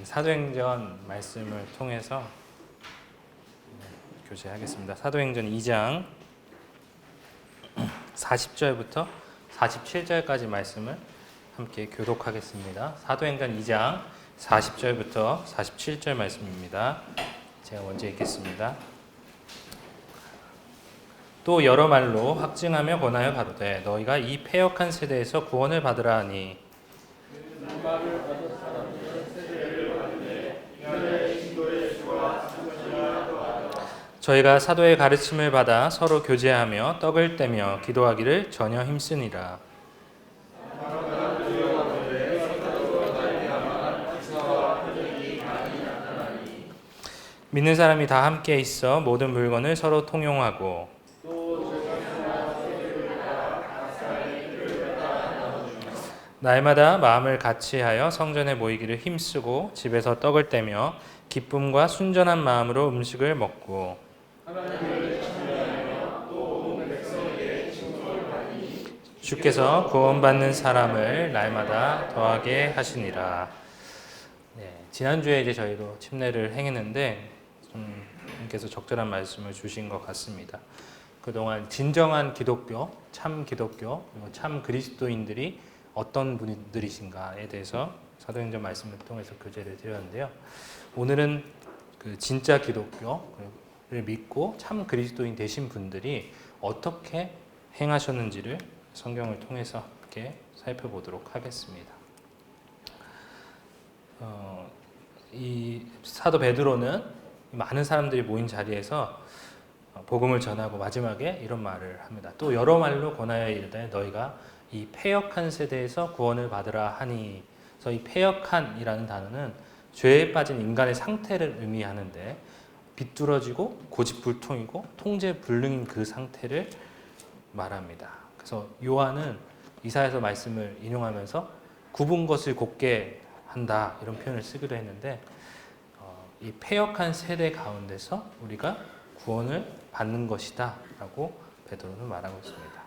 사도행전 말씀을 통해서 교제하겠습니다. 사도행전 2장 40절부터 47절까지 말씀을 함께 교독하겠습니다. 사도행전 2장 40절부터 47절 말씀입니다. 제가 먼저 읽겠습니다. 또 여러 말로 확증하며 권하여 가로되 너희가 이 패역한 세대에서 구원을 받으라 하니 저희가 사도의 가르침을 받아 서로 교제하며 떡을 떼며 기도하기를 전혀 힘쓰니라. 믿는 사람이 다 함께 있어 모든 물건을 서로 통용하고 날마다 마음을 같이하여 성전에 모이기를 힘쓰고 집에서 떡을 떼며 기쁨과 순전한 마음으로 음식을 먹고 주께서 구원받는 사람을 날마다 더하게 하시니라. 지난주에 이제 저희도 침례를 행했는데 주님께서 적절한 말씀을 주신 것 같습니다. 그동안 진정한 기독교, 참 기독교, 참 그리스도인들이 어떤 분들이신가에 대해서 사도행전 말씀을 통해서 교제를 드렸는데요. 오늘은 그 진짜 기독교를 믿고 참 그리스도인 되신 분들이 어떻게 행하셨는지를 성경을 통해서 함께 살펴보도록 하겠습니다. 이 사도 베드로는 많은 사람들이 모인 자리에서 복음을 전하고 마지막에 이런 말을 합니다. 또 여러 말로 권하여 이르되 너희가 이 패역한 세대에서 구원을 받으라 하니. 그래서 이 패역한이라는 단어는 죄에 빠진 인간의 상태를 의미하는데 비뚤어지고 고집불통이고 통제불능인 그 상태를 말합니다. 그래서 요한은 이사야서 말씀을 인용하면서 굽은 것을 곱게 한다 이런 표현을 쓰기도 했는데 이 패역한 세대 가운데서 우리가 구원을 받는 것이다 라고 베드로는 말하고 있습니다.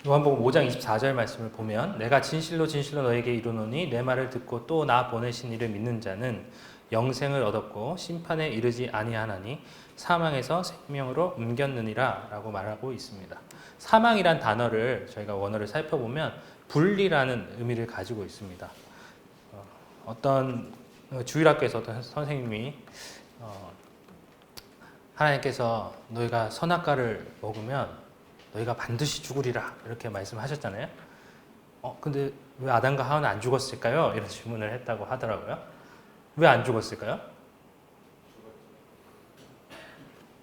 요한복음 5장 24절 말씀을 보면 내가 진실로 진실로 너에게 이르노니 내 말을 듣고 또 나 보내신 이를 믿는 자는 영생을 얻었고 심판에 이르지 아니하나니 사망에서 생명으로 옮겼느니라 라고 말하고 있습니다. 사망이란 단어를 저희가 원어를 살펴보면 분리라는 의미를 가지고 있습니다. 어떤 주일학교에서 어떤 선생님이 하나님께서 너희가 선악과를 먹으면 너희가 반드시 죽으리라 이렇게 말씀하셨잖아요. 근데 왜 아담과 하와는 안 죽었을까요? 이런 질문을 했다고 하더라고요. 왜 안 죽었을까요?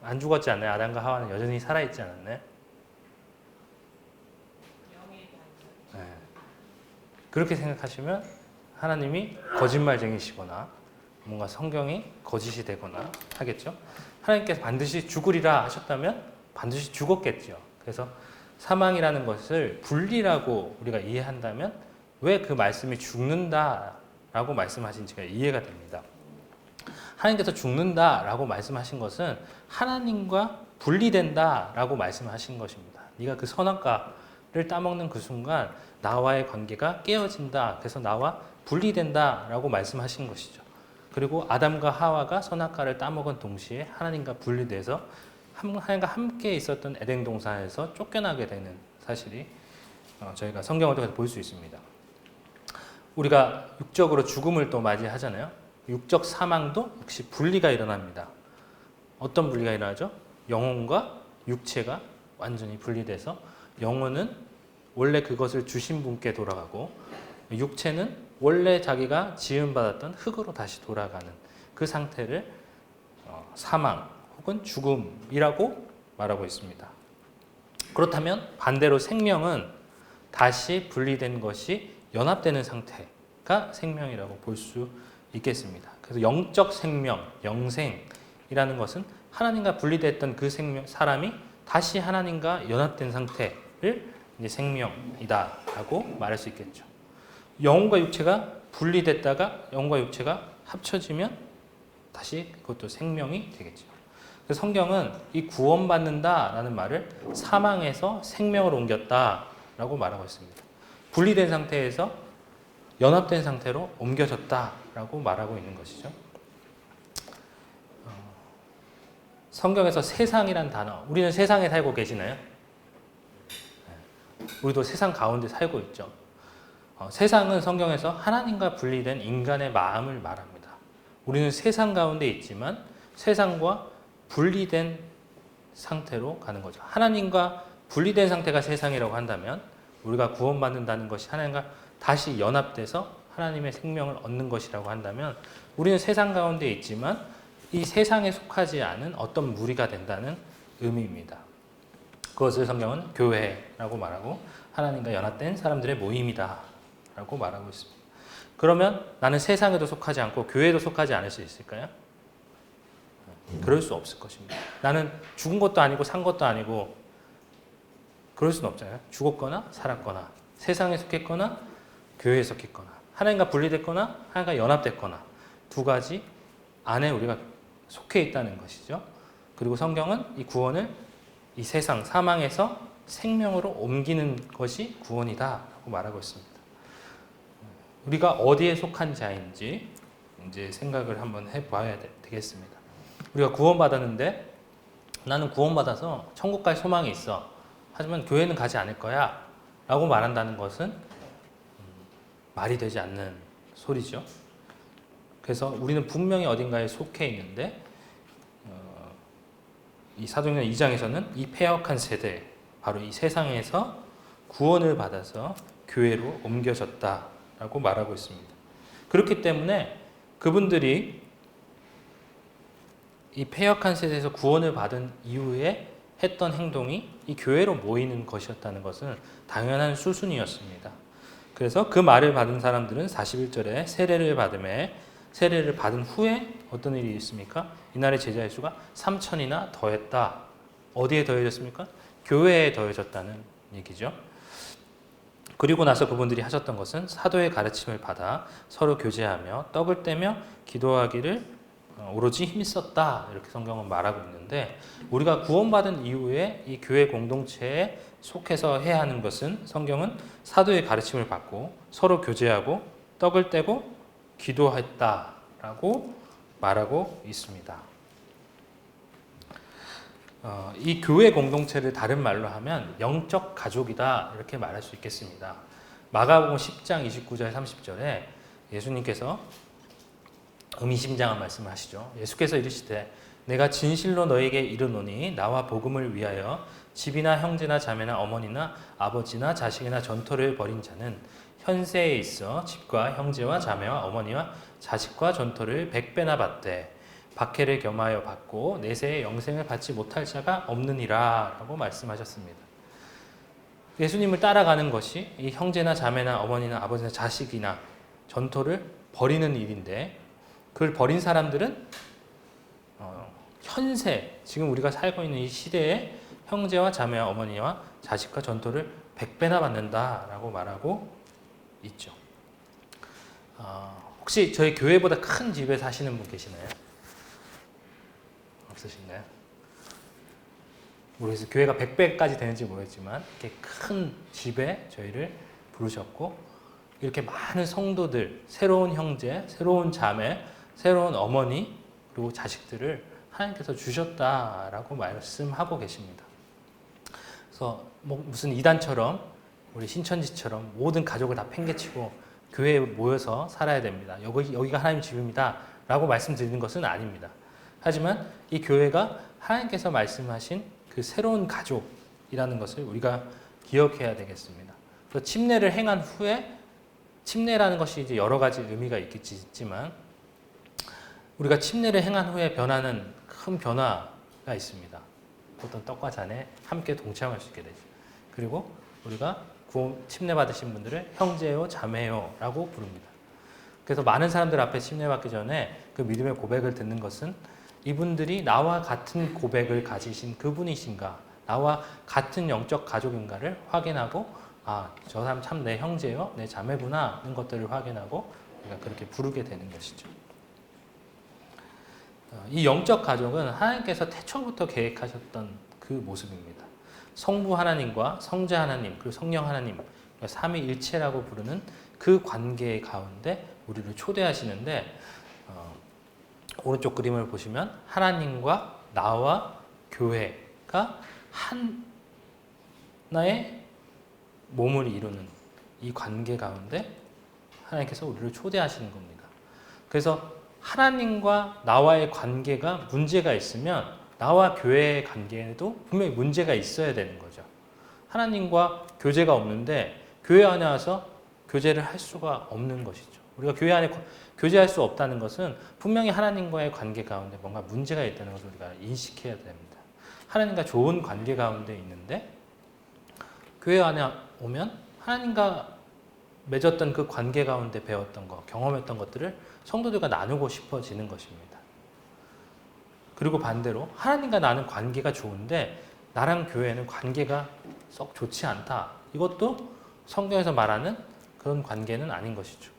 안 죽었지 않나요? 아담과 하와는 여전히 살아있지 않았나요? 네. 그렇게 생각하시면 하나님이 거짓말쟁이시거나 뭔가 성경이 거짓이 되거나 하겠죠. 하나님께서 반드시 죽으리라 하셨다면 반드시 죽었겠죠. 그래서 사망이라는 것을 분리라고 우리가 이해한다면 왜 그 말씀이 죽는다라고 말씀하신지가 이해가 됩니다. 하나님께서 죽는다라고 말씀하신 것은 하나님과 분리된다라고 말씀하신 것입니다. 네가 그 선악과를 따먹는 그 순간 나와의 관계가 깨어진다. 그래서 나와 분리된다라고 말씀하신 것이죠. 그리고 아담과 하와가 선악과를 따먹은 동시에 하나님과 분리돼서 하나님과 함께 있었던 에덴 동산에서 쫓겨나게 되는 사실이 저희가 성경을 통해서 볼 수 있습니다. 우리가 육적으로 죽음을 또 맞이하잖아요. 육적 사망도 역시 분리가 일어납니다. 어떤 분리가 일어나죠? 영혼과 육체가 완전히 분리돼서 영혼은 원래 그것을 주신 분께 돌아가고 육체는 원래 자기가 지음받았던 흙으로 다시 돌아가는 그 상태를 사망 혹은 죽음이라고 말하고 있습니다. 그렇다면 반대로 생명은 다시 분리된 것이 연합되는 상태가 생명이라고 볼 수 있겠습니다. 그래서 영적 생명, 영생이라는 것은 하나님과 분리됐던 그 사람이 다시 하나님과 연합된 상태를 이제 생명이다라고 말할 수 있겠죠. 영혼과 육체가 분리됐다가 영혼과 육체가 합쳐지면 다시 그것도 생명이 되겠죠. 그래서 성경은 이 구원받는다라는 말을 사망에서 생명으로 옮겼다라고 말하고 있습니다. 분리된 상태에서 연합된 상태로 옮겨졌다라고 말하고 있는 것이죠. 성경에서 세상이란 단어, 우리는 세상에 살고 계시나요? 우리도 세상 가운데 살고 있죠. 세상은 성경에서 하나님과 분리된 인간의 마음을 말합니다. 우리는 세상 가운데 있지만 세상과 분리된 상태로 가는 거죠. 하나님과 분리된 상태가 세상이라고 한다면 우리가 구원받는다는 것이 하나님과 다시 연합돼서 하나님의 생명을 얻는 것이라고 한다면 우리는 세상 가운데 있지만 이 세상에 속하지 않은 어떤 무리가 된다는 의미입니다. 그것을 성경은 교회라고 말하고 하나님과 연합된 사람들의 모임이다 라고 말하고 있습니다. 그러면 나는 세상에도 속하지 않고 교회에도 속하지 않을 수 있을까요? 그럴 수 없을 것입니다. 나는 죽은 것도 아니고 산 것도 아니고 그럴 수는 없잖아요. 죽었거나 살았거나 세상에 속했거나 교회에 속했거나 하나님과 분리됐거나 하나님과 연합됐거나 두 가지 안에 우리가 속해 있다는 것이죠. 그리고 성경은 이 구원을 이 세상 사망에서 생명으로 옮기는 것이 구원이다라고 말하고 있습니다. 우리가 어디에 속한 자인지 이제 생각을 한번 해봐야 되겠습니다. 우리가 구원받았는데 나는 구원받아서 천국 갈 소망이 있어. 하지만 교회는 가지 않을 거야 라고 말한다는 것은 말이 되지 않는 소리죠. 그래서 우리는 분명히 어딘가에 속해 있는데 이 사도행전 2장에서는 이 패역한 세대, 바로 이 세상에서 구원을 받아서 교회로 옮겨졌다라고 말하고 있습니다. 그렇기 때문에 그분들이 이 패역한 세대에서 구원을 받은 이후에 했던 행동이 이 교회로 모이는 것이었다는 것은 당연한 수순이었습니다. 그래서 그 말을 받은 사람들은 41절에 세례를 받은 후에 어떤 일이 있습니까? 이날의 제자의 수가 3,000이나 더했다. 어디에 더해졌습니까? 교회에 더해졌다는 얘기죠. 그리고 나서 그분들이 하셨던 것은 사도의 가르침을 받아 서로 교제하며 떡을 떼며 기도하기를 오로지 힘썼다. 이렇게 성경은 말하고 있는데 우리가 구원받은 이후에 이 교회 공동체에 속해서 해야 하는 것은 성경은 사도의 가르침을 받고 서로 교제하고 떡을 떼고 기도했다라고 말하고 있습니다. 이 교회 공동체를 다른 말로 하면 영적 가족이다 이렇게 말할 수 있겠습니다. 마가복음 10장 29절 30절에 예수님께서 의미심장한 말씀을 하시죠. 예수께서 이르시되 내가 진실로 너에게 이르노니 나와 복음을 위하여 집이나 형제나 자매나 어머니나 아버지나 자식이나 전토를 벌인 자는 현세에 있어 집과 형제와 자매와 어머니와 자식과 전토를 100배나 받되 박해를 겸하여 받고 내세의 영생을 받지 못할 자가 없느니라 라고 말씀하셨습니다. 예수님을 따라가는 것이 이 형제나 자매나 어머니나 아버지나 자식이나 전토를 벌이는 일인데 그걸 벌인 사람들은 현세, 지금 우리가 살고 있는 이 시대에 형제와 자매와 어머니와 자식과 전토를 100배나 받는다라고 말하고 있죠. 혹시 저희 교회보다 큰 집에 사시는 분 계시나요? 없으신가요? 모르겠어요. 교회가 100배까지 되는지 모르겠지만 이렇게 큰 집에 저희를 부르셨고 이렇게 많은 성도들, 새로운 형제, 새로운 자매, 새로운 어머니 그리고 자식들을 하나님께서 주셨다라고 말씀하고 계십니다. 그래서 무슨 이단처럼 우리 신천지처럼 모든 가족을 다 팽개치고 교회에 모여서 살아야 됩니다. 여기가 하나님 집입니다. 라고 말씀드리는 것은 아닙니다. 하지만 이 교회가 하나님께서 말씀하신 그 새로운 가족이라는 것을 우리가 기억해야 되겠습니다. 그래서 침례를 행한 후에 침례라는 것이 이제 여러 가지 의미가 있겠지만 우리가 침례를 행한 후에 변하는 큰 변화가 있습니다. 어떤 떡과 잔에 함께 동참할 수 있게 되죠. 그리고 우리가 침례 받으신 분들을 형제요, 자매요 라고 부릅니다. 그래서 많은 사람들 앞에 침례 받기 전에 그 믿음의 고백을 듣는 것은 이분들이 나와 같은 고백을 가지신 그분이신가, 나와 같은 영적 가족인가를 확인하고 저 사람 참 내 형제요, 내 자매구나 하는 것들을 확인하고 우리가 그렇게 부르게 되는 것이죠. 이 영적 가족은 하나님께서 태초부터 계획하셨던 그 모습입니다. 성부 하나님과 성자 하나님 그리고 성령 하나님 삼위일체라고 부르는 그 관계 가운데 우리를 초대하시는데 오른쪽 그림을 보시면 하나님과 나와 교회가 하나의 몸을 이루는 이 관계 가운데 하나님께서 우리를 초대하시는 겁니다. 그래서 하나님과 나와의 관계가 문제가 있으면 나와 교회의 관계에도 분명히 문제가 있어야 되는 거죠. 하나님과 교제가 없는데 교회 안에 와서 교제를 할 수가 없는 것이죠. 우리가 교회 안에 교제할 수 없다는 것은 분명히 하나님과의 관계 가운데 뭔가 문제가 있다는 것을 우리가 인식해야 됩니다. 하나님과 좋은 관계 가운데 있는데 교회 안에 오면 하나님과 맺었던 그 관계 가운데 배웠던 것, 경험했던 것들을 성도들과 나누고 싶어지는 것입니다. 그리고 반대로 하나님과 나는 관계가 좋은데 나랑 교회는 관계가 썩 좋지 않다. 이것도 성경에서 말하는 그런 관계는 아닌 것이죠.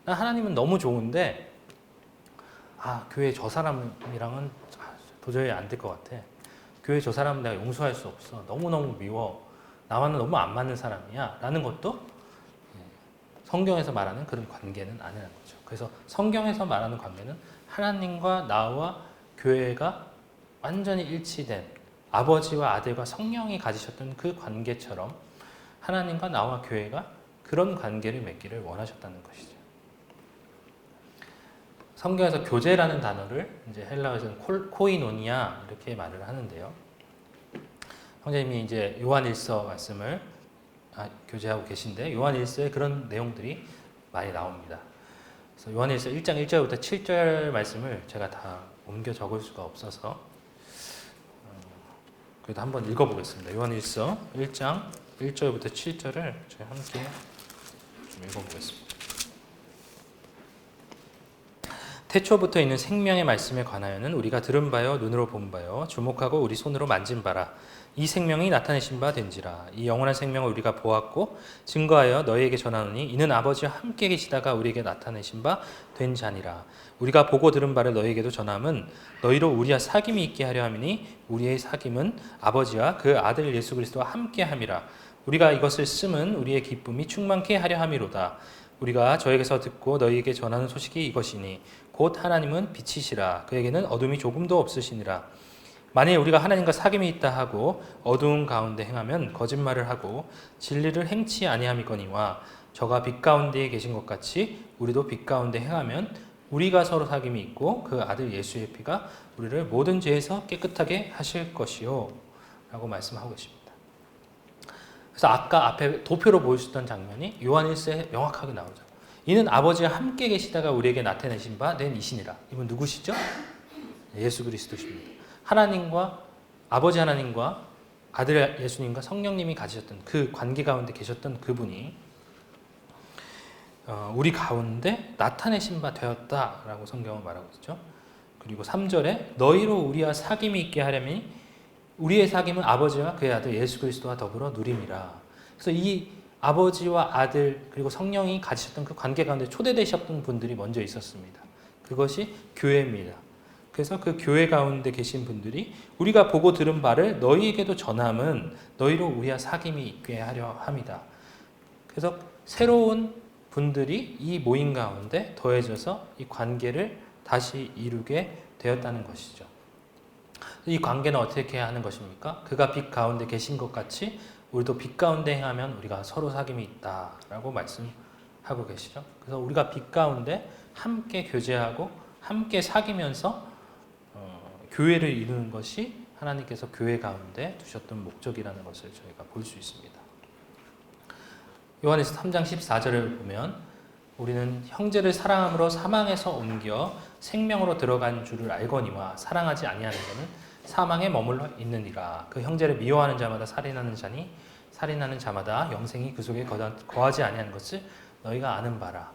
하나님은 너무 좋은데 교회 저 사람이랑은 도저히 안 될 것 같아. 교회 저 사람은 내가 용서할 수 없어. 너무너무 미워. 나와는 너무 안 맞는 사람이야. 라는 것도 성경에서 말하는 그런 관계는 아니라는 거죠. 그래서 성경에서 말하는 관계는 하나님과 나와 교회가 완전히 일치된 아버지와 아들과 성령이 가지셨던 그 관계처럼 하나님과 나와 교회가 그런 관계를 맺기를 원하셨다는 것이죠. 성경에서 교제라는 단어를 이제 헬라어에서는 코이노니아 이렇게 말을 하는데요. 형제님이 이제 요한일서 말씀을 교제하고 계신데 요한일서에 그런 내용들이 많이 나옵니다. 그래서 요한일서 1장 1절부터 7절 말씀을 제가 다 옮겨 적을 수가 없어서 그래도 한번 읽어보겠습니다. 요한일서 1장 1절부터 7절을 저희 함께 좀 읽어보겠습니다. 태초부터 있는 생명의 말씀에 관하여는 우리가 들은 바요 눈으로 본 바요 주목하고 우리 손으로 만진 바라. 이 생명이 나타내신 바 된지라. 이 영원한 생명을 우리가 보았고 증거하여 너희에게 전하노니 이는 아버지와 함께 계시다가 우리에게 나타내신 바 된 자니라. 우리가 보고 들은 바를 너희에게도 전함은 너희로 우리와 사귐이 있게 하려 함이니 우리의 사귐은 아버지와 그 아들 예수 그리스도와 함께 함이라. 우리가 이것을 쓰면 우리의 기쁨이 충만케 하려 함이로다. 우리가 저에게서 듣고 너희에게 전하는 소식이 이것이니 곧 하나님은 빛이시라. 그에게는 어둠이 조금도 없으시니라. 만일 우리가 하나님과 사귐이 있다 하고 어두운 가운데 행하면 거짓말을 하고 진리를 행치 아니함이거니와 저가 빛 가운데에 계신 것 같이 우리도 빛 가운데 행하면 우리가 서로 사귐이 있고 그 아들 예수의 피가 우리를 모든 죄에서 깨끗하게 하실 것이요 라고 말씀하고 계십니다. 그래서 아까 앞에 도표로 보여주셨던 장면이 요한일서에 명확하게 나오죠. 이는 아버지와 함께 계시다가 우리에게 나타내신 바 된 이시니라. 이분 누구시죠? 예수 그리스도십니다. 하나님과 아버지 하나님과 아들 예수님과 성령님이 가지셨던 그 관계 가운데 계셨던 그분이 우리 가운데 나타내신 바 되었다라고 성경은 말하고 있죠. 그리고 3절에 너희로 우리와 사귐이 있게 하려면 우리의 사귐은 아버지와 그의 아들 예수 그리스도와 더불어 누림이라. 그래서 이 아버지와 아들 그리고 성령이 가지셨던 그 관계 가운데 초대되셨던 분들이 먼저 있었습니다. 그것이 교회입니다. 그래서 그 교회 가운데 계신 분들이 우리가 보고 들은 바를 너희에게도 전함은 너희로 우리와 사귐이 있게 하려 함이다. 그래서 새로운 분들이 이 모임 가운데 더해져서 이 관계를 다시 이루게 되었다는 것이죠. 이 관계는 어떻게 하는 것입니까? 그가 빛 가운데 계신 것 같이 우리도 빛 가운데 행하면 우리가 서로 사귐이 있다라고 말씀하고 계시죠. 그래서 우리가 빛 가운데 함께 교제하고 함께 사귀면서 교회를 이루는 것이 하나님께서 교회 가운데 두셨던 목적이라는 것을 저희가 볼 수 있습니다. 요한일서 3장 14절을 보면 우리는 형제를 사랑함으로 사망에서 옮겨 생명으로 들어간 줄을 알거니와 사랑하지 아니하는 자는 사망에 머물러 있느니라. 그 형제를 미워하는 자마다 살인하는 자니 살인하는 자마다 영생이 그 속에 거하지 아니하는 것을 너희가 아는 바라.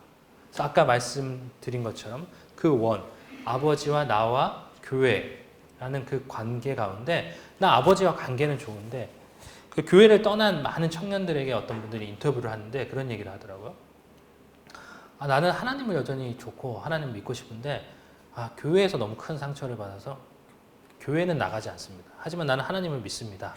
그래서 아까 말씀드린 것처럼 그 원, 아버지와 나와 교회라는 그 관계 가운데 나 아버지와 관계는 좋은데 그 교회를 떠난 많은 청년들에게 어떤 분들이 인터뷰를 하는데 그런 얘기를 하더라고요. 나는 하나님을 여전히 좋고 하나님 믿고 싶은데 교회에서 너무 큰 상처를 받아서 교회는 나가지 않습니다. 하지만 나는 하나님을 믿습니다.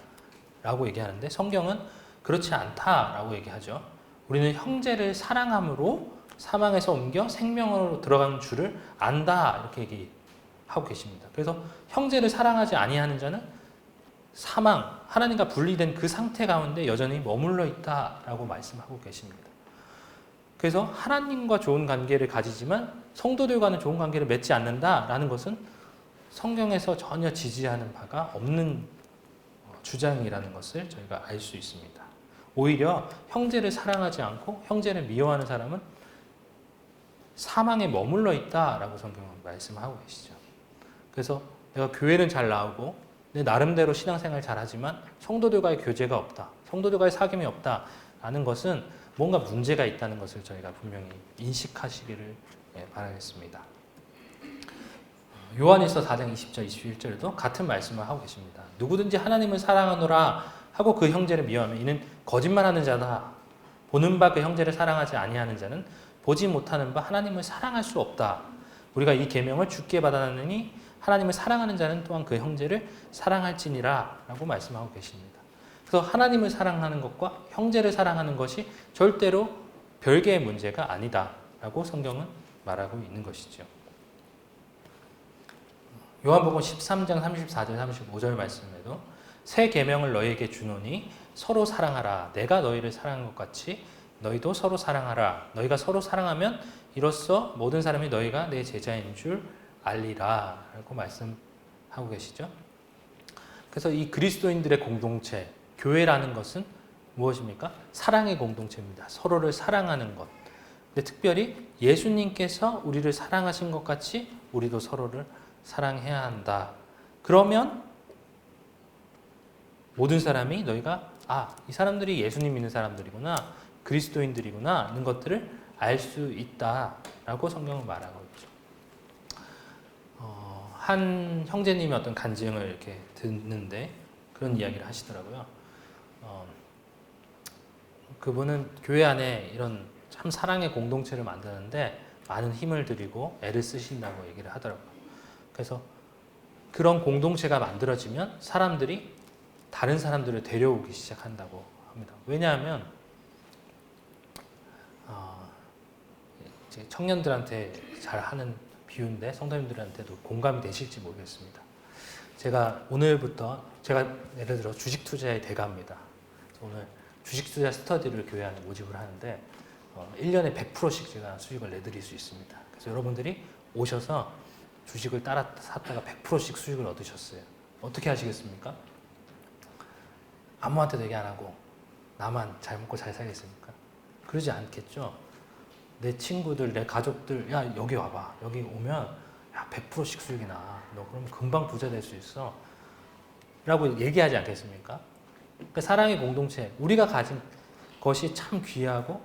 라고 얘기하는데 성경은 그렇지 않다라고 얘기하죠. 우리는 형제를 사랑함으로 사망에서 옮겨 생명으로 들어가는 줄을 안다. 이렇게 얘기하고 계십니다. 그래서 형제를 사랑하지 아니하는 자는 사망, 하나님과 분리된 그 상태 가운데 여전히 머물러 있다라고 말씀하고 계십니다. 그래서 하나님과 좋은 관계를 가지지만 성도들과는 좋은 관계를 맺지 않는다라는 것은 성경에서 전혀 지지하는 바가 없는 주장이라는 것을 저희가 알 수 있습니다. 오히려 형제를 사랑하지 않고 형제를 미워하는 사람은 사망에 머물러 있다라고 성경은 말씀하고 계시죠. 그래서 내가 교회는 잘 나오고 내 나름대로 신앙생활 잘하지만 성도들과의 교제가 없다, 성도들과의 사귐이 없다라는 것은 뭔가 문제가 있다는 것을 저희가 분명히 인식하시기를 바라겠습니다. 요한일서 4장 20절 21절에도 같은 말씀을 하고 계십니다. 누구든지 하나님을 사랑하노라 하고 그 형제를 미워하면 이는 거짓말하는 자다. 보는 바 그 형제를 사랑하지 아니하는 자는 보지 못하는 바 하나님을 사랑할 수 없다. 우리가 이 계명을 주께 받아놨느니 하나님을 사랑하는 자는 또한 그 형제를 사랑할지니라 라고 말씀하고 계십니다. 그래서 하나님을 사랑하는 것과 형제를 사랑하는 것이 절대로 별개의 문제가 아니다 라고 성경은 말하고 있는 것이죠. 요한복음 13장 34절 35절 말씀에도 새 계명을 너희에게 주노니 서로 사랑하라. 내가 너희를 사랑한 것 같이 너희도 서로 사랑하라. 너희가 서로 사랑하면 이로써 모든 사람이 너희가 내 제자인 줄 알리라 라고 말씀하고 계시죠. 그래서 이 그리스도인들의 공동체, 교회라는 것은 무엇입니까? 사랑의 공동체입니다. 서로를 사랑하는 것. 근데 특별히 예수님께서 우리를 사랑하신 것 같이 우리도 서로를 사랑해야 한다. 그러면 모든 사람이 너희가 이 사람들이 예수님 믿는 사람들이구나, 그리스도인들이구나 하는 것들을 알 수 있다라고 성경은 말하고 있죠. 한 형제님이 어떤 간증을 이렇게 듣는데 그런 이야기를 하시더라고요. 그분은 교회 안에 이런 참 사랑의 공동체를 만드는데 많은 힘을 들이고 애를 쓰신다고 얘기를 하더라고요. 그래서 그런 공동체가 만들어지면 사람들이 다른 사람들을 데려오기 시작한다고 합니다. 왜냐하면 이제 청년들한테 잘 하는 비유인데 성도님들한테도 공감이 되실지 모르겠습니다. 제가 오늘부터 제가 예를 들어 주식 투자의 대가입니다. 오늘 주식 투자 스터디를 교회 안에 모집을 하는데 1년에 100%씩 제가 수익을 내드릴 수 있습니다. 그래서 여러분들이 오셔서 주식을 따라 샀다가 100%씩 수익을 얻으셨어요. 어떻게 하시겠습니까? 아무한테도 얘기 안 하고 나만 잘 먹고 잘 살겠습니까? 그러지 않겠죠. 내 친구들, 내 가족들, 야 여기 와봐. 여기 오면 야 100%씩 수익이 나. 너 그러면 금방 부자 될 수 있어. 라고 얘기하지 않겠습니까? 그러니까 사랑의 공동체, 우리가 가진 것이 참 귀하고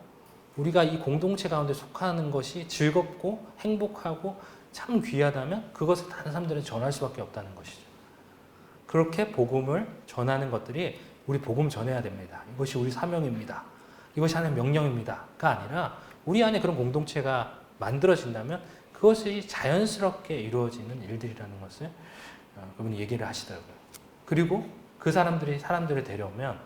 우리가 이 공동체 가운데 속하는 것이 즐겁고 행복하고 참 귀하다면 그것을 다른 사람들은 전할 수밖에 없다는 것이죠. 그렇게 복음을 전하는 것들이 우리 복음 전해야 됩니다. 이것이 우리 사명입니다. 이것이 하나의 명령입니다가 아니라 우리 안에 그런 공동체가 만들어진다면 그것이 자연스럽게 이루어지는 일들이라는 것을 그분이 얘기를 하시더라고요. 그리고 그 사람들이 사람들을 데려오면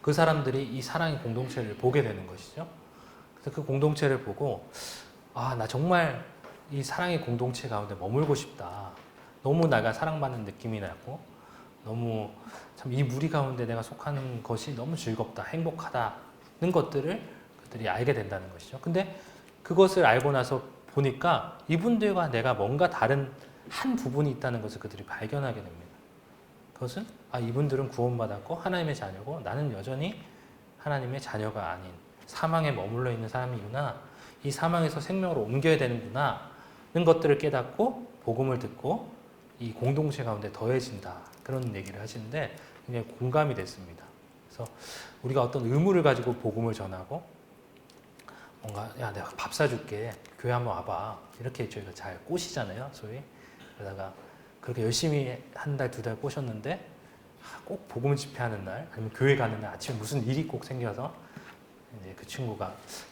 그 사람들이 이 사랑의 공동체를 보게 되는 것이죠. 그래서 그 공동체를 보고 나 정말 이 사랑의 공동체 가운데 머물고 싶다. 너무 내가 사랑받는 느낌이 나고 너무 참 이 무리 가운데 내가 속하는 것이 너무 즐겁다, 행복하다는 것들을 그들이 알게 된다는 것이죠. 근데 그것을 알고 나서 보니까 이분들과 내가 뭔가 다른 한 부분이 있다는 것을 그들이 발견하게 됩니다. 그것은 이분들은 구원받았고 하나님의 자녀고 나는 여전히 하나님의 자녀가 아닌 사망에 머물러 있는 사람이구나. 이 사망에서 생명으로 옮겨야 되는구나 는 것들을 깨닫고 복음을 듣고 이 공동체 가운데 더해진다. 그런 얘기를 하시는데 굉장히 공감이 됐습니다. 그래서 우리가 어떤 의무를 가지고 복음을 전하고 뭔가 야 내가 밥 사줄게. 교회 한번 와봐. 이렇게 저희가 잘 꼬시잖아요. 소위. 그러다가 그렇게 열심히 한 달, 두 달 꼬셨는데 꼭 복음 집회하는 날 아니면 교회 가는 날 아침에 무슨 일이 꼭 생겨서 이제 그 친구가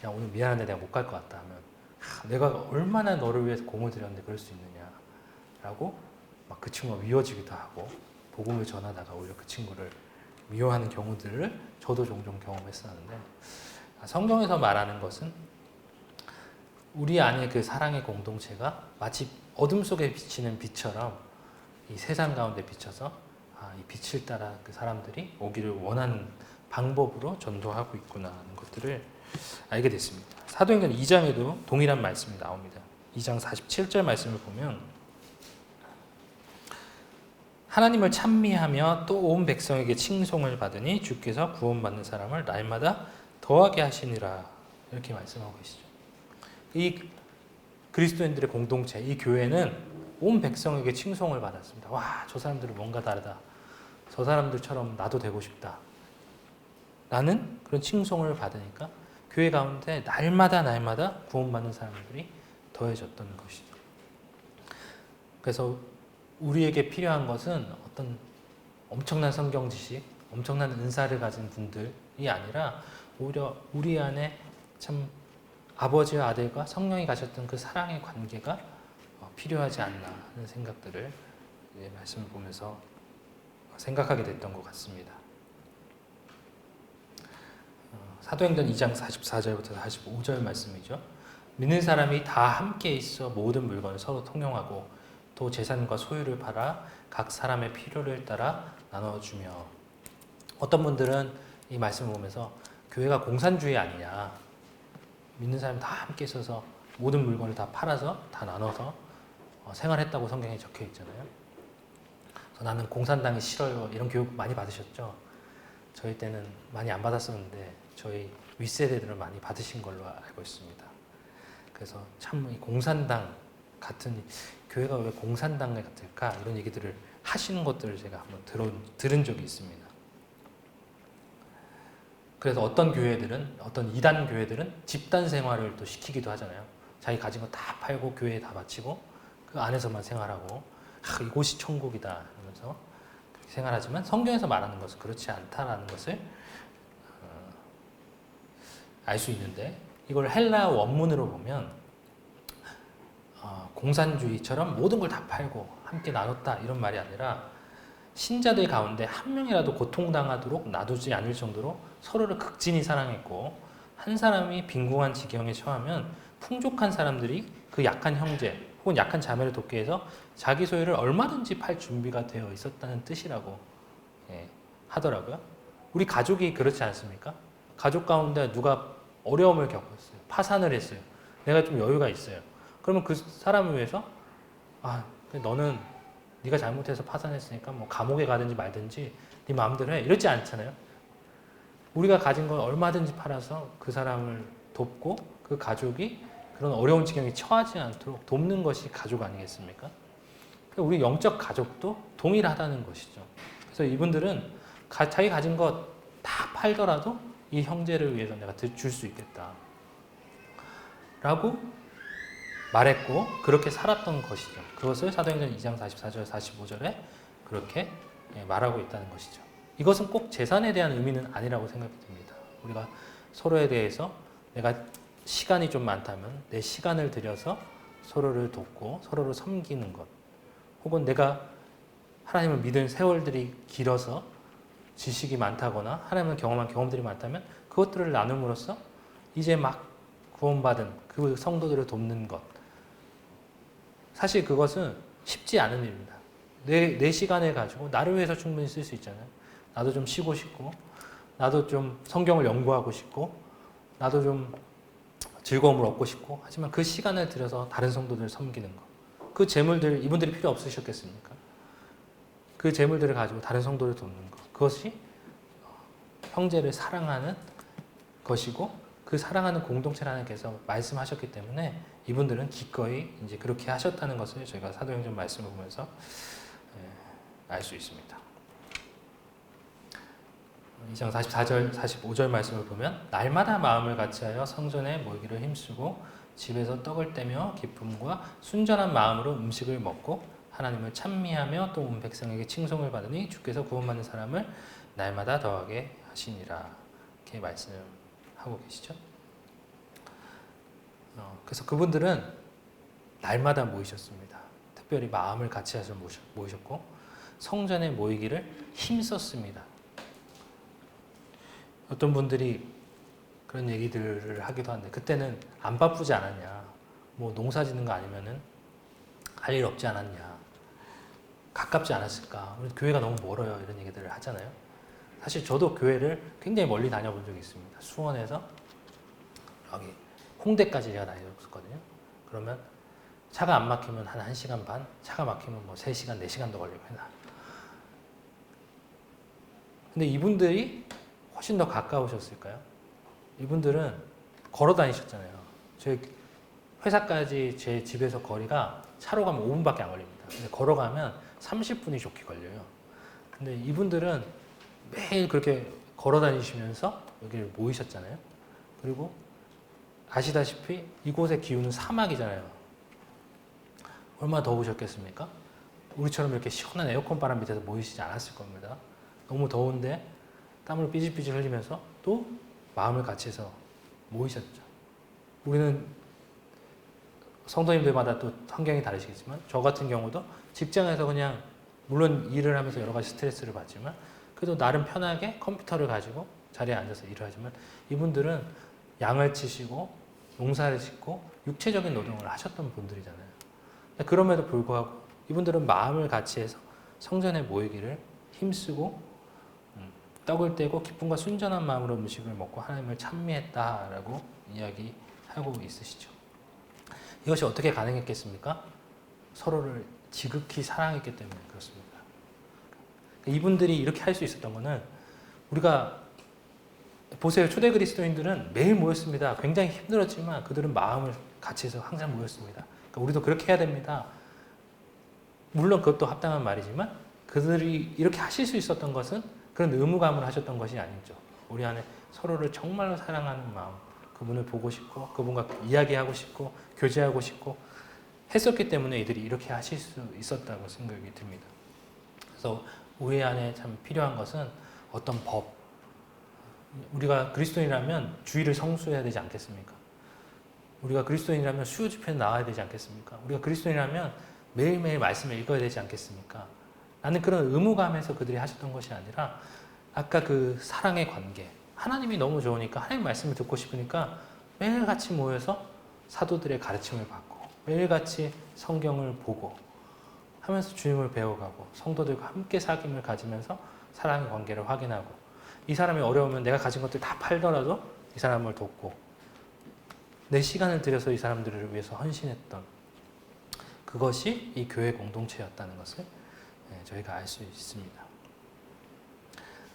야 오늘 미안한데 내가 못 갈 것 같다 하면 내가 얼마나 너를 위해서 공을 들였는데 그럴 수 있느냐 라고 막 그 친구가 미워지기도 하고 복음을 전하다가 오히려 그 친구를 미워하는 경우들을 저도 종종 경험했었는데 성경에서 말하는 것은 우리 안에 그 사랑의 공동체가 마치 어둠 속에 비치는 빛처럼 이 세상 가운데 비쳐서 이 빛을 따라 그 사람들이 오기를 원하는 방법으로 전도하고 있구나 하는 것들을 알게 됐습니다. 사도행전 2장에도 동일한 말씀이 나옵니다. 2장 47절 말씀을 보면 하나님을 찬미하며 또 온 백성에게 칭송을 받으니 주께서 구원받는 사람을 날마다 더하게 하시니라 이렇게 말씀하고 계시죠. 이 그리스도인들의 공동체, 이 교회는 온 백성에게 칭송을 받았습니다. 와, 저 사람들은 뭔가 다르다. 저 사람들처럼 나도 되고 싶다. 라는 그런 칭송을 받으니까 교회 가운데 날마다 구원받는 사람들이 더해졌던 것이죠. 그래서 우리에게 필요한 것은 어떤 엄청난 성경 지식, 엄청난 은사를 가진 분들이 아니라 오히려 우리 안에 참 아버지와 아들과 성령이 가졌던 그 사랑의 관계가 필요하지 않나 하는 생각들을 말씀을 보면서 생각하게 됐던 것 같습니다. 사도행전 2장 44절부터 45절 말씀이죠. 믿는 사람이 다 함께 있어 모든 물건을 서로 통용하고 또 재산과 소유를 팔아 각 사람의 필요를 따라 나눠주며. 어떤 분들은 이 말씀을 보면서 교회가 공산주의 아니냐, 믿는 사람이 다 함께 있어서 모든 물건을 다 팔아서 다 나눠서 생활했다고 성경에 적혀 있잖아요. 그래서 나는 공산당이 싫어요 이런 교육 많이 받으셨죠? 저희 때는 많이 안 받았었는데 저희 윗세대들은 많이 받으신 걸로 알고 있습니다. 그래서 참 이 공산당 같은, 교회가 왜 공산당에 같을까 이런 얘기들을 하시는 것들을 제가 한번 들은 적이 있습니다. 그래서 어떤 교회들은, 어떤 이단 교회들은 집단 생활을 또 시키기도 하잖아요. 자기 가진 거 다 팔고 교회에 다 바치고 그 안에서만 생활하고 이곳이 천국이다 하면서 그렇게 생활하지만 성경에서 말하는 것은 그렇지 않다라는 것을 알 수 있는데, 이걸 헬라 원문으로 보면 공산주의처럼 모든 걸 다 팔고 함께 나눴다 이런 말이 아니라 신자들 가운데 한 명이라도 고통당하도록 놔두지 않을 정도로 서로를 극진히 사랑했고, 한 사람이 빈궁한 지경에 처하면 풍족한 사람들이 그 약한 형제 혹은 약한 자매를 돕기 위해서 자기 소유를 얼마든지 팔 준비가 되어 있었다는 뜻이라고 하더라고요. 우리 가족이 그렇지 않습니까? 가족 가운데 누가 어려움을 겪었어요. 파산을 했어요. 내가 좀 여유가 있어요. 그러면 그 사람을 위해서 너는 네가 잘못해서 파산했으니까 뭐 감옥에 가든지 말든지 네 마음대로 해 이러지 않잖아요. 우리가 가진 걸 얼마든지 팔아서 그 사람을 돕고 그 가족이 그런 어려운 지경에 처하지 않도록 돕는 것이 가족 아니겠습니까? 우리 영적 가족도 동일하다는 것이죠. 그래서 이분들은 자기 가진 것 다 팔더라도 이 형제를 위해서 내가 줄 수 있겠다 라고 말했고 그렇게 살았던 것이죠. 그것을 사도행전 2장 44절 45절에 그렇게 말하고 있다는 것이죠. 이것은 꼭 재산에 대한 의미는 아니라고 생각이 듭니다. 우리가 서로에 대해서 내가 시간이 좀 많다면 내 시간을 들여서 서로를 돕고 서로를 섬기는 것, 혹은 내가 하나님을 믿은 세월들이 길어서 지식이 많다거나 하나님을 경험한 경험들이 많다면 그것들을 나눔으로써 이제 막 구원받은 그 성도들을 돕는 것, 사실 그것은 쉽지 않은 일입니다. 내 시간을 가지고 나를 위해서 충분히 쓸 수 있잖아요. 나도 좀 쉬고 싶고, 나도 좀 성경을 연구하고 싶고, 나도 좀 즐거움을 얻고 싶고, 하지만 그 시간을 들여서 다른 성도들을 섬기는 것, 그 재물들 이분들이 필요 없으셨겠습니까? 그 재물들을 가지고 다른 성도를 돕는 것, 그것이 형제를 사랑하는 것이고 그 사랑하는 공동체라는 데서 말씀하셨기 때문에 이분들은 기꺼이 이제 그렇게 하셨다는 것을 저희가 사도행전 말씀을 보면서 알 수 있습니다. 2장 44절, 45절 말씀을 보면 날마다 마음을 같이하여 성전에 모이기를 힘쓰고 집에서 떡을 떼며 기쁨과 순전한 마음으로 음식을 먹고 하나님을 찬미하며 또 온 백성에게 칭송을 받으니 주께서 구원받는 사람을 날마다 더하게 하시니라. 이렇게 말씀하고 계시죠. 그래서 그분들은 날마다 모이셨습니다. 특별히 마음을 같이 해서 모이셨고 성전에 모이기를 힘썼습니다. 어떤 분들이 그런 얘기들을 하기도 하는데 그때는 안 바쁘지 않았냐, 뭐 농사 짓는 거 아니면은 할 일 없지 않았냐, 가깝지 않았을까, 우리 교회가 너무 멀어요, 이런 얘기들을 하잖아요. 사실 저도 교회를 굉장히 멀리 다녀본 적이 있습니다. 수원에서 여기 홍대까지 제가 다녔었거든요. 그러면 차가 안 막히면 한 1시간 반, 차가 막히면 뭐 3시간, 4시간도 걸립니다. 근데 이분들이 훨씬 더 가까우셨을까요? 이분들은 걸어 다니셨잖아요. 저희 회사까지 제 집에서 거리가 차로 가면 5분밖에 안 걸립니다. 근데 걸어가면 30분이 좋게 걸려요. 근데 이분들은 매일 그렇게 걸어 다니시면서 여기를 모이셨잖아요. 그리고 아시다시피 이곳의 기후는 사막이잖아요. 얼마나 더우셨겠습니까? 우리처럼 이렇게 시원한 에어컨 바람 밑에서 모이시지 않았을 겁니다. 너무 더운데 땀을 삐질삐질 흘리면서 또 마음을 같이 해서 모이셨죠. 우리는 성도님들마다 또 환경이 다르시겠지만 저 같은 경우도 직장에서 그냥 물론 일을 하면서 여러 가지 스트레스를 받지만 그래도 나름 편하게 컴퓨터를 가지고 자리에 앉아서 일을 하지만 이분들은 양을 치시고 농사를 짓고 육체적인 노동을 하셨던 분들이잖아요. 그럼에도 불구하고 이분들은 마음을 같이 해서 성전에 모이기를 힘쓰고 떡을 떼고 기쁨과 순전한 마음으로 음식을 먹고 하나님을 찬미했다라고 이야기하고 있으시죠. 이것이 어떻게 가능했겠습니까? 서로를 지극히 사랑했기 때문에 그렇습니다. 이분들이 이렇게 할 수 있었던 것은 우리가 보세요. 초대 그리스도인들은 매일 모였습니다. 굉장히 힘들었지만 그들은 마음을 같이 해서 항상 모였습니다. 그러니까 우리도 그렇게 해야 됩니다. 물론 그것도 합당한 말이지만 그들이 이렇게 하실 수 있었던 것은 그런 의무감을 하셨던 것이 아니죠. 우리 안에 서로를 정말로 사랑하는 마음, 그분을 보고 싶고 그분과 이야기하고 싶고 교제하고 싶고 했었기 때문에 이들이 이렇게 하실 수 있었다고 생각이 듭니다. 그래서 우리 안에 참 필요한 것은 어떤 법, 우리가 그리스도인이라면 주일을 성수해야 되지 않겠습니까? 우리가 그리스도인이라면 수요 집회에 나와야 되지 않겠습니까? 우리가 그리스도인이라면 매일매일 말씀을 읽어야 되지 않겠습니까? 라는 그런 의무감에서 그들이 하셨던 것이 아니라 아까 그 사랑의 관계, 하나님이 너무 좋으니까 하나님 말씀을 듣고 싶으니까 매일같이 모여서 사도들의 가르침을 받고 매일같이 성경을 보고 하면서 주님을 배워가고 성도들과 함께 사귐을 가지면서 사랑의 관계를 확인하고 이 사람이 어려우면 내가 가진 것들 다 팔더라도 이 사람을 돕고 내 시간을 들여서 이 사람들을 위해서 헌신했던 그것이 이 교회 공동체였다는 것을 저희가 알 수 있습니다.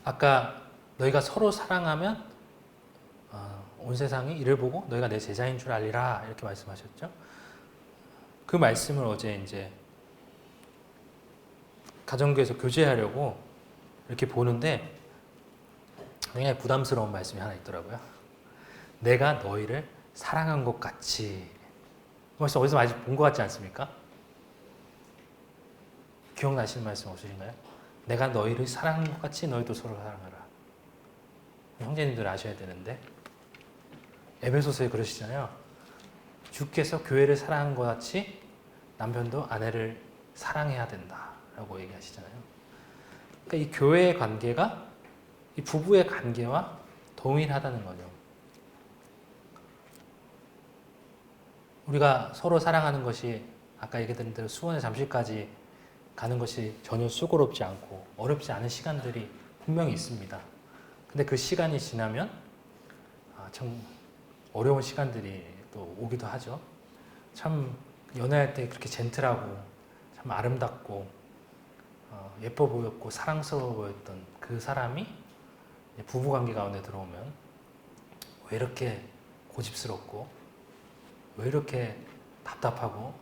아까 너희가 서로 사랑하면 온 세상이 이를 보고 너희가 내 제자인 줄 알리라 이렇게 말씀하셨죠. 그 말씀을 어제 이제 가정교회에서 교제하려고 이렇게 보는데 굉장히 부담스러운 말씀이 하나 있더라고요. 내가 너희를 사랑한 것 같이. 벌써 어디서 많이 본 것 같지 않습니까? 기억나시는 말씀 없으신가요? 내가 너희를 사랑한 것 같이 너희도 서로 사랑하라. 형제님들 아셔야 되는데 에베소서에 그러시잖아요. 주께서 교회를 사랑한 것 같이 남편도 아내를 사랑해야 된다라고 얘기하시잖아요. 그러니까 이 교회의 관계가 이 부부의 관계와 동일하다는 거죠. 우리가 서로 사랑하는 것이 아까 얘기드린 대로 수원에 잠실까지 가는 것이 전혀 수고롭지 않고 어렵지 않은 시간들이 분명히 있습니다. 근데 그 시간이 지나면 참 어려운 시간들이 또 오기도 하죠. 참 연애할 때 그렇게 젠틀하고 참 아름답고 예뻐 보였고 사랑스러워 보였던 그 사람이 부부관계 가운데 들어오면 왜 이렇게 고집스럽고 왜 이렇게 답답하고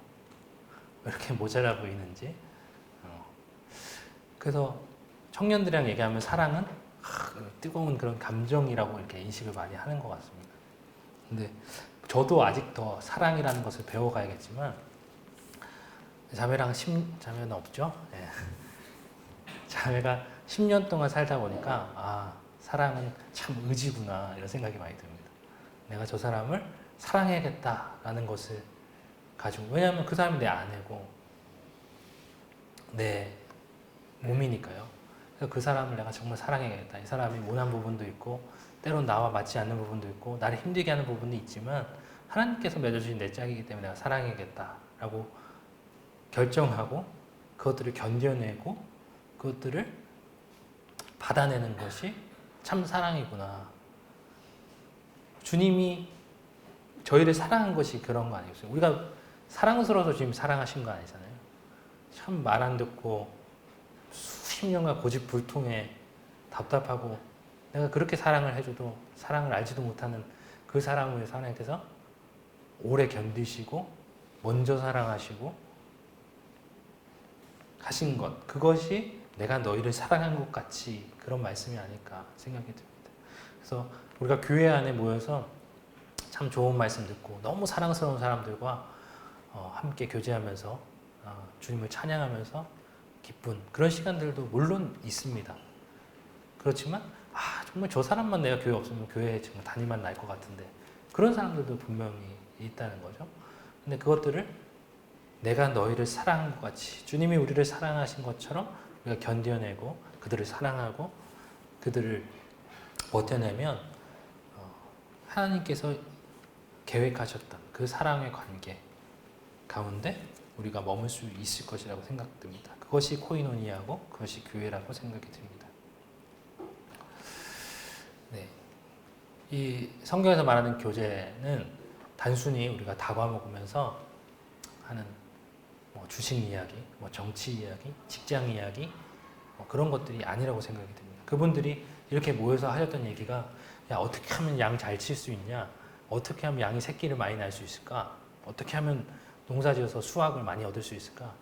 왜 이렇게 모자라 보이는지. 그래서 청년들이랑 얘기하면 사랑은 뜨거운 그런 감정이라고 이렇게 인식을 많이 하는 것 같습니다. 근데 저도 아직 더 사랑이라는 것을 배워가야겠지만 자매는 없죠. 네. 자매가 10년 동안 살다 보니까 사랑은 참 의지구나 이런 생각이 많이 듭니다. 내가 저 사람을 사랑해야겠다라는 것을 가지고, 왜냐하면 그 사람이 내 아내고 내 몸이니까요. 그래서 그 사람을 내가 정말 사랑해야겠다. 이 사람이 모난 부분도 있고 때론 나와 맞지 않는 부분도 있고 나를 힘들게 하는 부분도 있지만 하나님께서 맺어주신 내 짝이기 때문에 내가 사랑해야겠다라고 결정하고 그것들을 견뎌내고 그것들을 받아내는 것이 참 사랑이구나. 주님이 저희를 사랑한 것이 그런 거 아니겠어요? 우리가 사랑스러워서 주님 사랑하신 거 아니잖아요. 참 말 안 듣고 수십 년간 고집불통에 답답하고 내가 그렇게 사랑을 해줘도 사랑을 알지도 못하는 그 사람을 위해서 하나님께서 오래 견디시고 먼저 사랑하시고 하신 것, 그것이 내가 너희를 사랑한 것 같이 그런 말씀이 아닐까 생각이 듭니다. 그래서 우리가 교회 안에 모여서 참 좋은 말씀 듣고 너무 사랑스러운 사람들과 함께 교제하면서 주님을 찬양하면서 기쁜 그런 시간들도 물론 있습니다. 그렇지만 정말 저 사람만 내가 교회 없으면 교회에 정말 다니만 날 것 같은데 그런 사람들도 분명히 있다는 거죠. 근데 그것들을 내가 너희를 사랑한 것 같이 주님이 우리를 사랑하신 것처럼 우리가 견뎌내고 그들을 사랑하고 그들을 버텨내면 하나님께서 계획하셨던 그 사랑의 관계 가운데 우리가 머물 수 있을 것이라고 생각됩니다. 그것이 코이노니아고 그것이 교회라고 생각이 듭니다. 네. 이 성경에서 말하는 교제는 단순히 우리가 다과 먹으면서 하는 주식 이야기, 정치 이야기, 직장 이야기 그런 것들이 아니라고 생각이 듭니다. 그분들이 이렇게 모여서 하셨던 얘기가 야 어떻게 하면 양 잘 칠 수 있냐? 어떻게 하면 양이 새끼를 많이 날 수 있을까? 어떻게 하면 농사지어서 수확을 많이 얻을 수 있을까?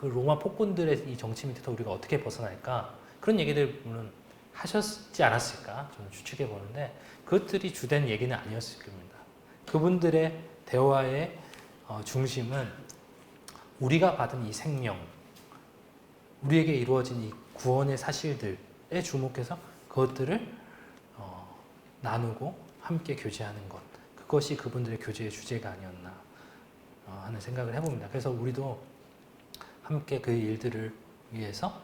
그 로마 폭군들의 이 정치 밑에서 우리가 어떻게 벗어날까? 그런 얘기들 물론 하셨지 않았을까? 저는 추측해 보는데 그것들이 주된 얘기는 아니었을 겁니다. 그분들의 대화의 중심은 우리가 받은 이 생명, 우리에게 이루어진 이 구원의 사실들에 주목해서 그것들을 나누고 함께 교제하는 것, 그것이 그분들의 교제의 주제가 아니었나 하는 생각을 해봅니다. 그래서 우리도 함께 그 일들을 위해서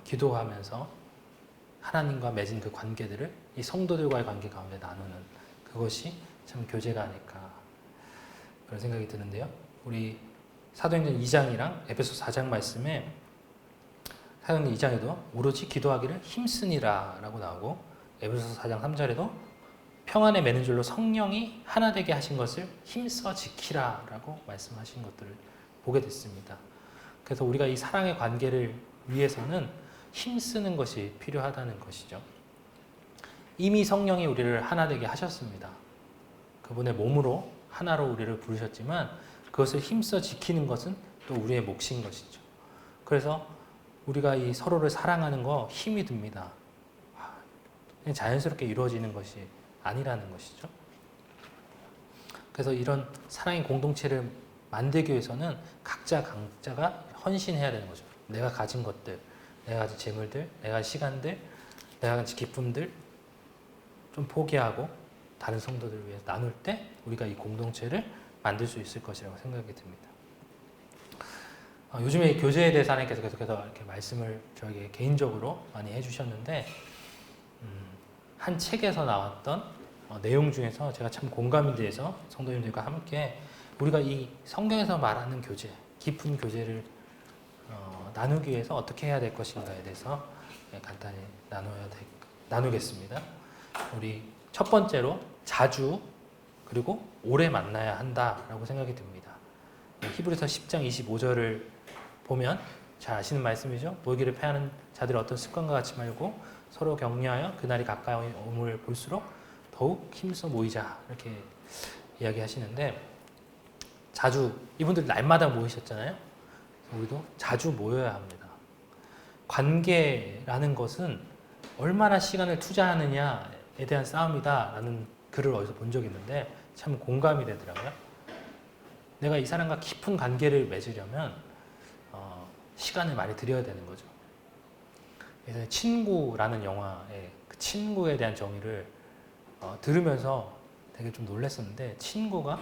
기도하면서 하나님과 맺은 그 관계들을 이 성도들과의 관계 가운데 나누는 그것이 참 교제가 아닐까 그런 생각이 드는데요. 우리 사도행전 2장이랑 에베소 4장 말씀에 사도행전 2장에도 오로지 기도하기를 힘쓰니라 라고 나오고 에베소 4장 3절에도 평안에 매는 줄로 성령이 하나 되게 하신 것을 힘써 지키라 라고 말씀하신 것들을 보게 됐습니다. 그래서 우리가 이 사랑의 관계를 위해서는 힘쓰는 것이 필요하다는 것이죠. 이미 성령이 우리를 하나 되게 하셨습니다. 그분의 몸으로 하나로 우리를 부르셨지만 그것을 힘써 지키는 것은 또 우리의 몫인 것이죠. 그래서 우리가 이 서로를 사랑하는 거 힘이 듭니다. 그냥 자연스럽게 이루어지는 것이 아니라는 것이죠. 그래서 이런 사랑의 공동체를 만들기 위해서는 각자가 헌신해야 되는 거죠. 내가 가진 것들, 내가 가진 재물들, 내가 가진 시간들, 내가 가진 기쁨들 좀 포기하고 다른 성도들을 위해 나눌 때 우리가 이 공동체를 만들 수 있을 것이라고 생각이 듭니다. 요즘에 교제에 대해서 하나님께서 계속해서 이렇게 말씀을 저에게 개인적으로 많이 해주셨는데 한 책에서 나왔던 내용 중에서 제가 참 공감이 돼서 성도님들과 함께 우리가 이 성경에서 말하는 교제, 깊은 교제를 나누기 위해서 어떻게 해야 될 것인가에 대해서 간단히 나누겠습니다. 우리 첫 번째로 자주 그리고 오래 만나야 한다라고 생각이 듭니다. 히브리서 10장 25절을 보면 잘 아시는 말씀이죠. 모이기를 패하는 자들의 어떤 습관과 같이 말고 서로 격려하여 그날이 가까이 옴을 볼수록 더욱 힘써 모이자 이렇게 이야기하시는데 자주 이분들 날마다 모이셨잖아요. 우리도 자주 모여야 합니다. 관계라는 것은 얼마나 시간을 투자하느냐에 대한 싸움이다라는 글을 어디서 본 적이 있는데 참 공감이 되더라고요. 내가 이 사람과 깊은 관계를 맺으려면 시간을 많이 들여야 되는 거죠. 그래서 친구라는 영화의 그 친구에 대한 정의를 들으면서 되게 좀 놀랐었는데 친구가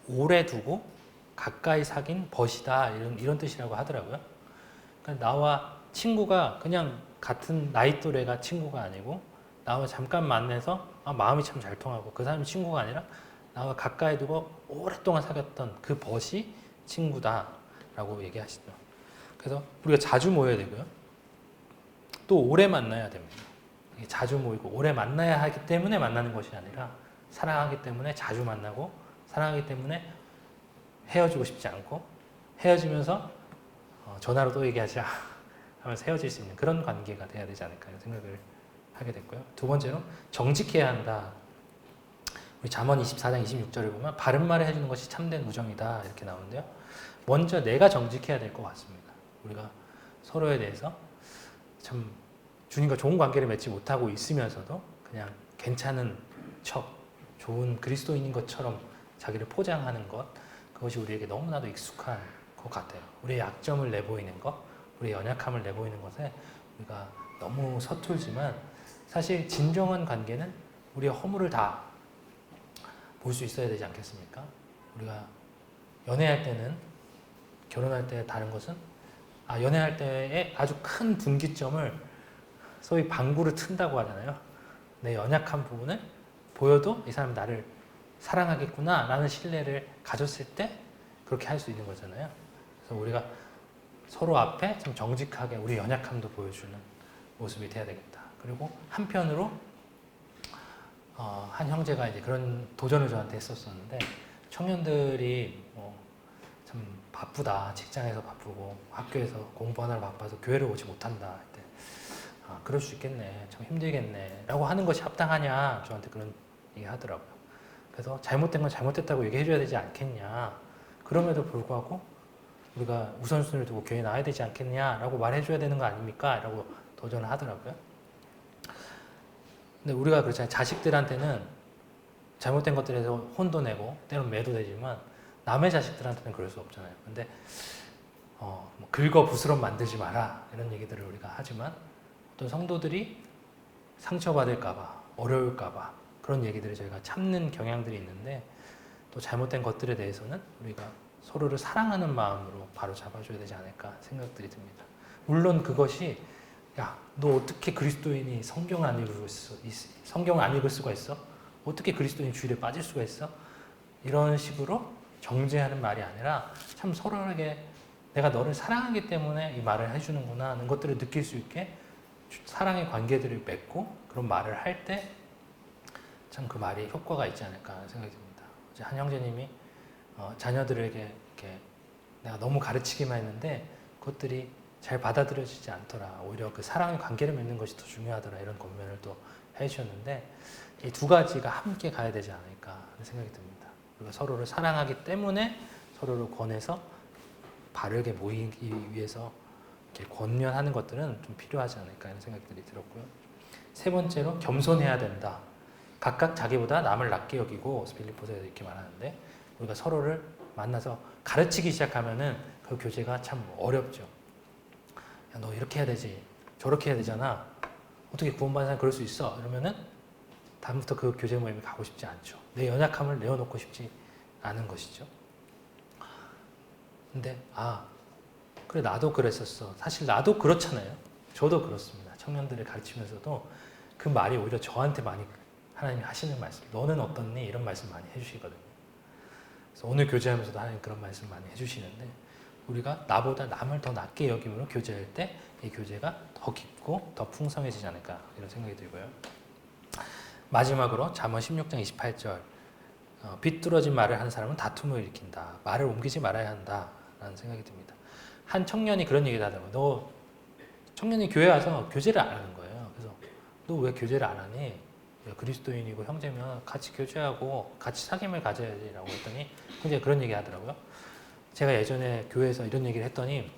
오래 두고 가까이 사귄 벗이다 이런 뜻이라고 하더라고요. 그러니까 나와 친구가 그냥 같은 나이 또래가 친구가 아니고 나와 잠깐 만나서 마음이 참 잘 통하고 그 사람이 친구가 아니라 나와 가까이 두고 오랫동안 사귀었던 그 벗이 친구다라고 얘기하시죠. 그래서 우리가 자주 모여야 되고요. 또 오래 만나야 됩니다. 자주 모이고 오래 만나야 하기 때문에 만나는 것이 아니라 사랑하기 때문에 자주 만나고 사랑하기 때문에 헤어지고 싶지 않고 헤어지면서 전화로 또 얘기하자 하면서 헤어질 수 있는 그런 관계가 돼야 되지 않을까 생각을 하게 됐고요. 두 번째로 정직해야 한다. 우리 잠언 24장 26절에 보면 바른 말을 해주는 것이 참된 우정이다 이렇게 나오는데요. 먼저 내가 정직해야 될 것 같습니다. 우리가 서로에 대해서 참 주님과 좋은 관계를 맺지 못하고 있으면서도 그냥 괜찮은 척, 좋은 그리스도인인 것처럼 자기를 포장하는 것, 그것이 우리에게 너무나도 익숙한 것 같아요. 우리의 약점을 내보이는 것, 우리의 연약함을 내보이는 것에 우리가 너무 서툴지만 사실 진정한 관계는 우리의 허물을 다 볼 수 있어야 되지 않겠습니까? 우리가 연애할 때는 결혼할 때 다른 것은 연애할 때의 아주 큰 분기점을 소위 방구를 튼다고 하잖아요. 내 연약한 부분을 보여도 이 사람이 나를 사랑하겠구나 라는 신뢰를 가졌을 때 그렇게 할 수 있는 거잖아요. 그래서 우리가 서로 앞에 좀 정직하게 우리 연약함도 보여주는 모습이 돼야 되겠다. 그리고 한편으로 한 형제가 이제 그런 도전을 저한테 했었었는데 청년들이 참 바쁘다, 직장에서 바쁘고 학교에서 공부하느라 바빠서 교회를 오지 못한다 할 때 그럴 수 있겠네, 참 힘들겠네 라고 하는 것이 합당하냐 저한테 그런 얘기 하더라고요. 그래서 잘못된 건 잘못됐다고 얘기해 줘야 되지 않겠냐, 그럼에도 불구하고 우리가 우선순위를 두고 교회에 나와야 되지 않겠냐라고 말해 줘야 되는 거 아닙니까? 라고 도전을 하더라고요. 근데 우리가 그렇잖아요. 자식들한테는 잘못된 것들에서 혼도 내고 때로는 매도 되지만 남의 자식들한테는 그럴 수 없잖아요. 근데 뭐 긁어 부스럼 만들지 마라 이런 얘기들을 우리가 하지만 어떤 성도들이 상처받을까봐 어려울까봐 그런 얘기들을 저희가 참는 경향들이 있는데 또 잘못된 것들에 대해서는 우리가 서로를 사랑하는 마음으로 바로 잡아줘야 되지 않을까 생각들이 듭니다. 물론 그것이 너 어떻게 그리스도인이 성경을 안 읽을 수가 있어? 어떻게 그리스도인 주일에 빠질 수가 있어? 이런 식으로 정죄하는 말이 아니라 참 서로에게 내가 너를 사랑하기 때문에 이 말을 해주는구나 하는 것들을 느낄 수 있게 사랑의 관계들을 맺고 그런 말을 할 때 참 그 말이 효과가 있지 않을까 생각이 듭니다. 한 형제님이 자녀들에게 이렇게 내가 너무 가르치기만 했는데 그것들이 잘 받아들여지지 않더라. 오히려 그 사랑의 관계를 맺는 것이 더 중요하더라. 이런 권면을 또 해주셨는데 이 두 가지가 함께 가야 되지 않을까 하는 생각이 듭니다. 우리가 서로를 사랑하기 때문에 서로를 권해서 바르게 모이기 위해서 이렇게 권면하는 것들은 좀 필요하지 않을까 하는 생각들이 들었고요. 세 번째로 겸손해야 된다. 각각 자기보다 남을 낮게 여기고 빌립보서에서 이렇게 말하는데 우리가 서로를 만나서 가르치기 시작하면은 그 교제가 참 어렵죠. 야, 너 이렇게 해야 되지, 저렇게 해야 되잖아. 어떻게 구원받은 사람이 그럴 수 있어? 이러면은 다음부터 그 교제 모임에 가고 싶지 않죠. 내 연약함을 내어놓고 싶지 않은 것이죠. 근데 그래 나도 그랬었어. 사실 나도 그렇잖아요. 저도 그렇습니다. 청년들을 가르치면서도 그 말이 오히려 저한테 많이 하나님이 하시는 말씀. 너는 어떻니? 이런 말씀 많이 해주시거든요. 그래서 오늘 교제하면서도 하나님 그런 말씀 많이 해주시는데 우리가 나보다 남을 더 낮게 여김으로 교제할 때 이 교제가 더 깊고 더 풍성해지지 않을까 이런 생각이 들고요. 마지막으로 잠언 16장 28절 비뚤어진 말을 하는 사람은 다툼을 일으킨다. 말을 옮기지 말아야 한다라는 생각이 듭니다. 한 청년이 그런 얘기를 하더라고요. 너 청년이 교회 와서 교제를 안 하는 거예요. 그래서 너 왜 교제를 안 하니? 그리스도인이고 형제면 같이 교제하고 같이 사귐을 가져야지 라고 했더니 형제가 그런 얘기 하더라고요. 제가 예전에 교회에서 이런 얘기를 했더니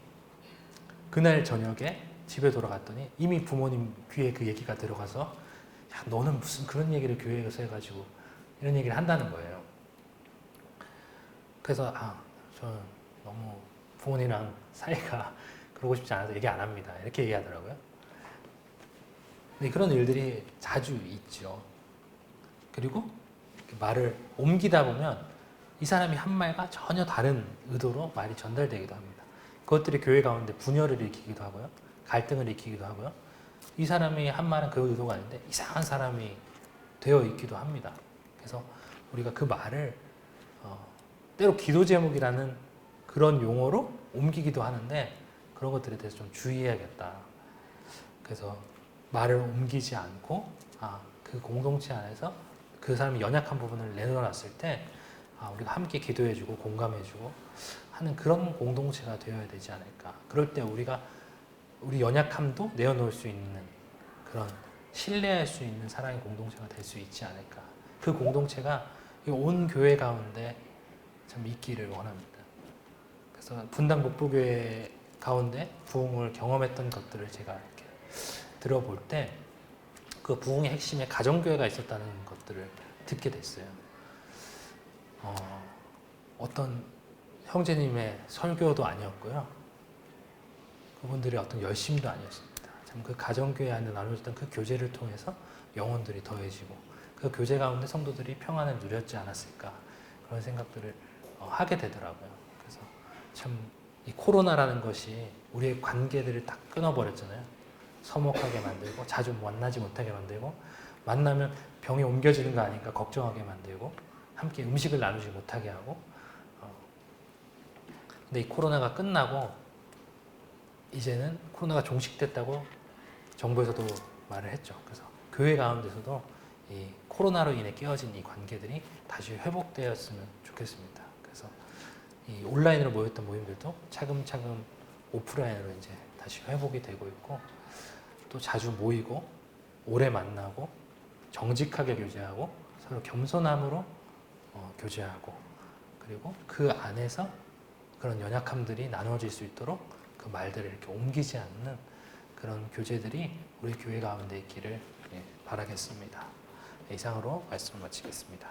그날 저녁에 집에 돌아갔더니 이미 부모님 귀에 그 얘기가 들어가서 야 너는 무슨 그런 얘기를 교회에서 해가지고 이런 얘기를 한다는 거예요. 그래서 저는 너무 부모님이랑 사이가 그러고 싶지 않아서 얘기 안 합니다. 이렇게 얘기하더라고요. 근데 그런 일들이 자주 있죠. 그리고 말을 옮기다 보면 이 사람이 한 말과 전혀 다른 의도로 말이 전달되기도 합니다. 그것들이 교회 가운데 분열을 일으키기도 하고요. 갈등을 일으키기도 하고요. 이 사람이 한 말은 그 의도가 아닌데 이상한 사람이 되어 있기도 합니다. 그래서 우리가 그 말을 때로 기도 제목이라는 그런 용어로 옮기기도 하는데 그런 것들에 대해서 좀 주의해야겠다. 그래서 말을 옮기지 않고 그 공동체 안에서 그 사람이 연약한 부분을 내놓았을 때 우리가 함께 기도해주고 공감해주고 하는 그런 공동체가 되어야 되지 않을까. 그럴 때 우리가 우리 연약함도 내어놓을 수 있는 그런 신뢰할 수 있는 사랑의 공동체가 될 수 있지 않을까. 그 공동체가 온 교회 가운데 참 있기를 원합니다. 그래서 분당 목포교회 가운데 부흥을 경험했던 것들을 제가 이렇게 들어볼 때 그 부흥의 핵심에 가정교회가 있었다는 것들을 듣게 됐어요. 어떤 형제님의 설교도 아니었고요. 그분들의 어떤 열심도 아니었습니다. 참 그 가정교회 안에 나눠졌던 그 교제를 통해서 영혼들이 더해지고 그 교제 가운데 성도들이 평안을 누렸지 않았을까 그런 생각들을 하게 되더라고요. 그래서 참 이 코로나라는 것이 우리의 관계들을 다 끊어버렸잖아요. 서먹하게 만들고 자주 만나지 못하게 만들고 만나면 병이 옮겨지는 거 아닌가 걱정하게 만들고 함께 음식을 나누지 못하게 하고 근데 이 코로나가 끝나고 이제는 코로나가 종식됐다고 정부에서도 말을 했죠. 그래서 교회 가운데서도 이 코로나로 인해 깨어진 이 관계들이 다시 회복되었으면 좋겠습니다. 그래서 이 온라인으로 모였던 모임들도 차근차근 오프라인으로 이제 다시 회복이 되고 있고 또 자주 모이고 오래 만나고 정직하게 교제하고 서로 겸손함으로 교제하고 그리고 그 안에서 그런 연약함들이 나눠질 수 있도록 그 말들을 이렇게 옮기지 않는 그런 교제들이 우리 교회 가운데 있기를 바라겠습니다. 이상으로 말씀을 마치겠습니다.